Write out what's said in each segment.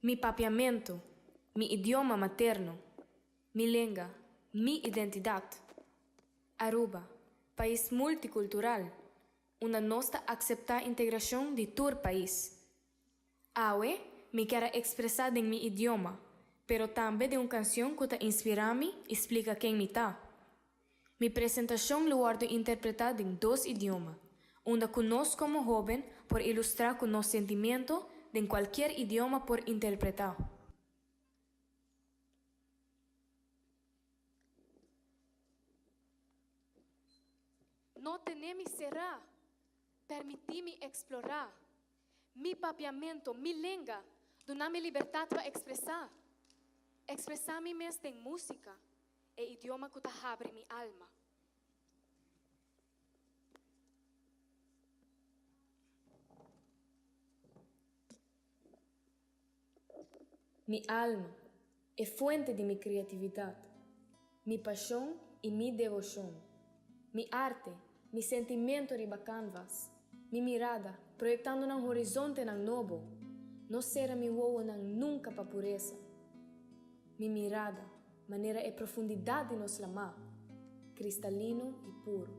Mi papiamento, mi idioma materno, mi lengua, mi identidad. Aruba, país multicultural, una nostra accepta integración de todo país. Awe, me quero expressar em mi idioma, pero também de uma canção que inspira-me e explica quem me tá. Mi apresentação lo guardo interpretada em 2 idiomas, onde conosco como jovem por ilustrar com nosso sentimento de qualquer idioma por interpretar. Não tenemi será, permiti-me explorar, mi papiamento, mi língua, dona-me liberdade para expressar-me mesmo em música, e idioma que abre mi alma. Mi alma é fuente de mi criatividade, mi paixão e mi devoção, mi arte, mi sentimento riba canvas, mi mirada proyectando num horizonte nang novo, não será mi uovo nang nunca pa pureza. Mi mirada, maneira e profundidade nos lama, cristalino e puro.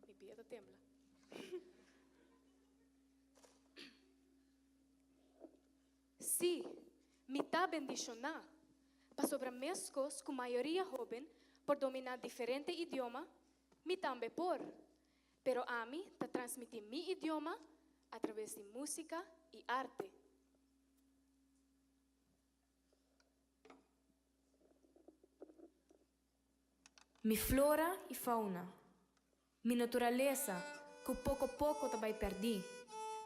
Mi pieda tembla. Sí, me está bendicionando. Para sobre mescos com maioria jovem, por dominar diferente idioma, me também por. Pero a mim, te transmitir mi idioma através de música e arte. Mi flora e fauna, mi natureza, que pouco a pouco te vai perder,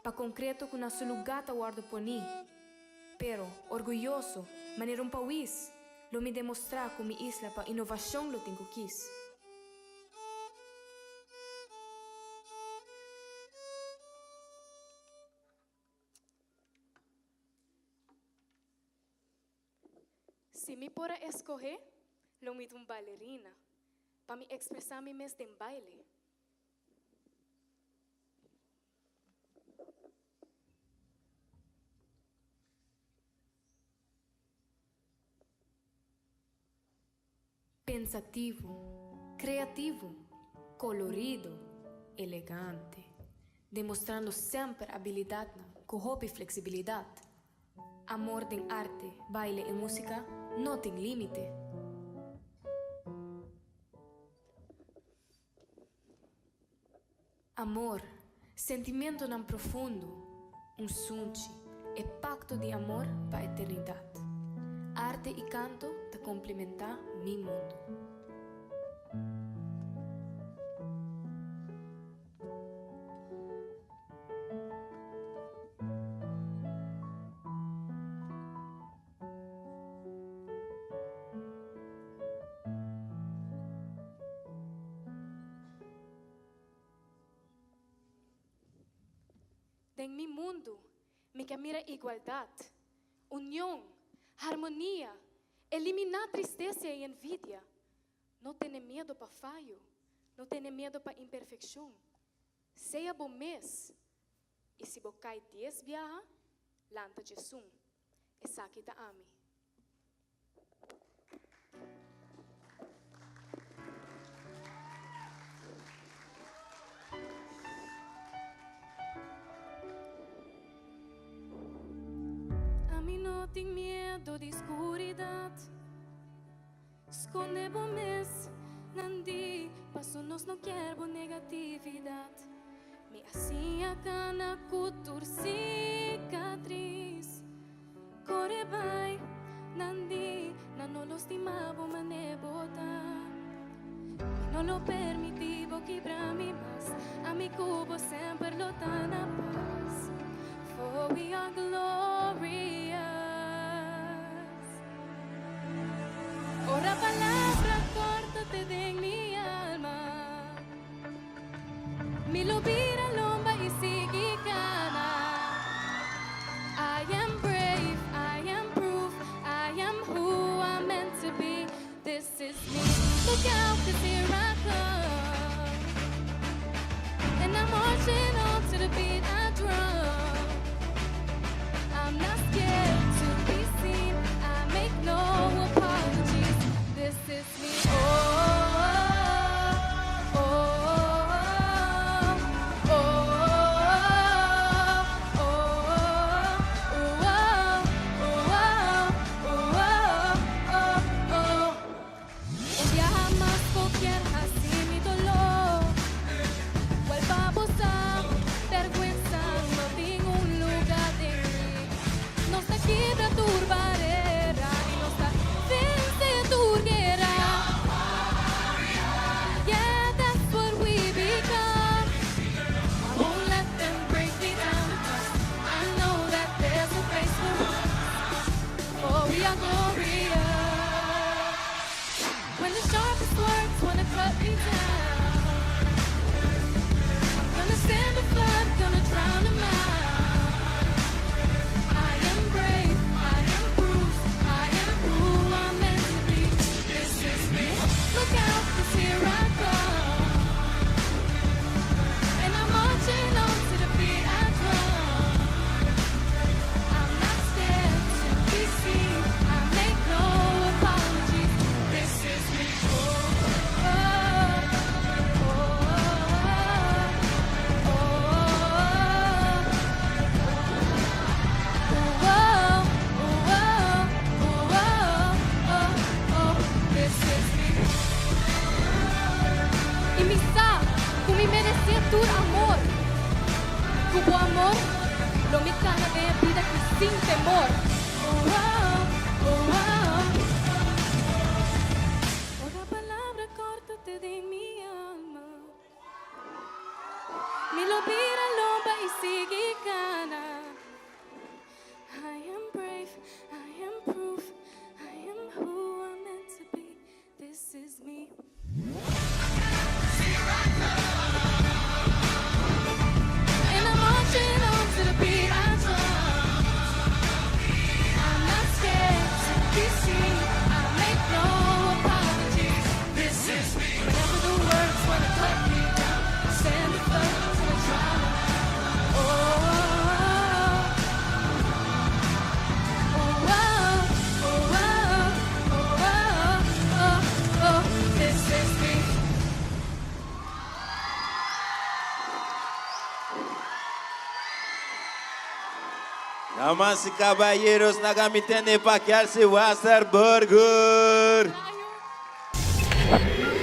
para concreto que na seu lugar te guardo por mim. Pero, orgulhoso, maneira um país, lo me demonstrar com mi isla para inovação lo tenho quis. Se me pora escorrer, lo me uma bailarina, para me expressar me mesmo em baile. Pensativo, criativo, colorido, elegante, demonstrando sempre habilidade com hobby e flexibilidade. Amor em arte, baile e música não tem limite. Amor, sentimento não profundo, sunchi, e pacto de amor para a eternidade. Arte e canto te complementar mi mundo. Em mi mundo, me quer mira igualdade, união, harmonia, eliminar tristeza e envidia. Não tenha medo para falho, não tenha medo para imperfeição. Seja bom mês, e se você cai 10 viaja, lanta Jesus, e saque da ami. Não tenho medo de escuridade. Esconde bom mês, nandi. Passo nós não quero negatividade. Me assim a cana cultura cicatriz. Corre vai, nandi. Não lo estimavo, mas ne bota. Não lo permitivo quebrar mi mas. A mi cubo sempre lo tá na paz. For we are glorious. Ora palabra, córtate de mi alma. Mi lubira lomba isigi kana. I am brave, I am proof, I am who I'm meant to be. This is me. Look out, 'cause here I come. And I'm marching on to the beat I drum. I'm not scared to be seen. I make no apologies. This is me. Oh, oh, oh, oh, oh. Un día jamás cualquier así mi dolor. Vuelva a posar, vergüenza, no tengo un lugar de mí. No está quiebra tu barrera y no está vence tu guerra. Yeah, that's what we become. I won't let them break me down, 'cause I know that there's a place for us. For we are glorious. When the sharpest words wanna cut me down, gonna stand the flood, gonna drown them out. I am brave, I am proof, I am who I'm meant to be. This is me. Look out, 'cause here I come. And I'm marching on to the beat I drum. I'm not scared to be seen. I make no apologies. This is me. Oh, oh, oh, oh, oh. This is me. E mi sa, tu mi merecer tu amor. Tu amor, lo me cana de vida que sin temor. Oh, oh, oh, oh. Otra palabra córtate de mi alma. Mi lobira lomba y sigue gana. I am brave, I am proof, I am who I'm meant to be. This is me. And I'm marching on to the beat I drum. I'm not scared to be seen. I make no apologies. This is me. Whenever the words wanna cut me down, I stand the flood till I drown. Oh, oh, oh, oh, oh, oh, oh. This is me. Damas y caballeros, nagamiten pa' que al Wasserburger. Tayo.